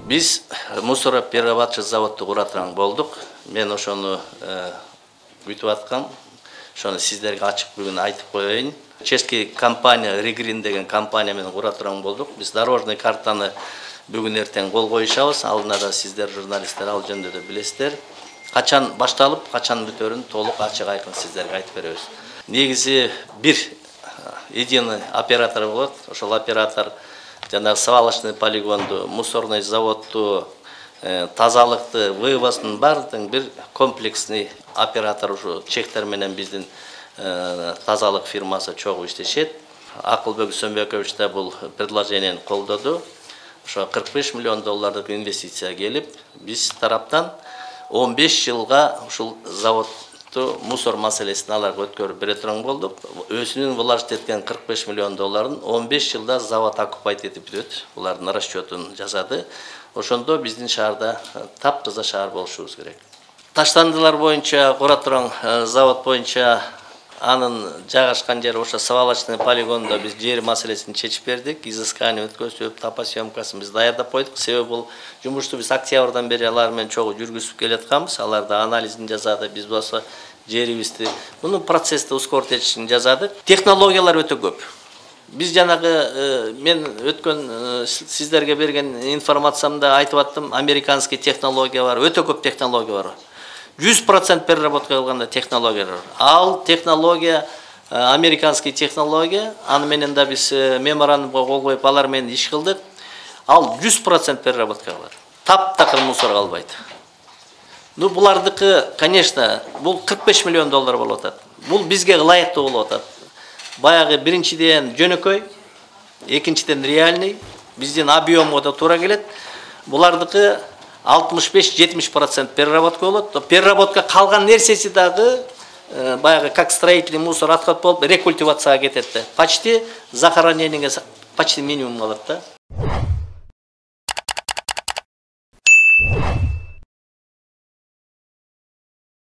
Биз мусор перерабатывающий заводду кура турган болдук. Мен ошону күтүп аткам. Ошону сиздерге ачык бүгүн айтып коеюн. Чешский компания Регрин деген компания менен кура турган болдук. Биз дорожный картаны бүгүн эртең кол коюшабыз. Алдына да сиздер журналисттер ал жөнүндө да билесиздер. Качан башталып, качан бүтөрүн толук ачык айкын сиздерге айтып беребиз. Негизи бир единый оператор болот. Ошол оператор жана свалочный полигонду, мусорный заводду, тазалыкты, вывоздун баардыгын бир комплексный оператор ушу чектер менен биздин тазалык фирмасы чогуу иштешет. Акылбек Сөмбекович да бул предложениени колдоду. Ошо 45 миллион доллардык инвестиция келип, биз тараптан 15 жылга ушул заводду мусор маселесин аларга өткөрүп бере турган болдук. Өзүнүн вложить эткен 45 миллион долларын 15 жылда завод оккупайт этип бүтөт. Булардын расчетун жасады. Ошондо биздин шаарда таптаза шаар болушубуз керек. Таштандылар боюнча, кура турган завод боюнча анын жайгашкан жери ошо свалочный полигондо биз жер маселесин чечип бердик. Изыскание өткөзүп, топосъемкасын биз даярдап койдук. Себеби бул жумушту биз октябрдан бери алар менен чогуу жүргүзүп келатканбыз. Алар да анализин жасады, биз болсо жерибизди муну процессти ускорить этишин жасадык. Технологиялар өтө көп. Биз жанагы мен өткөн сиздерге берген информациямда айтып аттым, американский технология бар, өтө көп технология бар. 100% переработка кылганда технология бар. Ал технология американский технология, аны менен да биз меморандумга кол коюп алар менен иш кылдык. Ал 100% переработка кылат. Таптакыр мусор калбайт. Ну булардыкы, конечно, бул 45 миллион доллар болуп атат. Бул бизге ылайыктуу болуп атат. Баягы биринчиден жөнөкөй, экинчиден реальный, биздин объемго да туура келет. Булардыкы 65-70% переработка болот. Переработка калган нерсеси дагы баягы как строительный мусор отход болуп рекультивацияга кетет. Почти захоронениеге почти минимум калат да.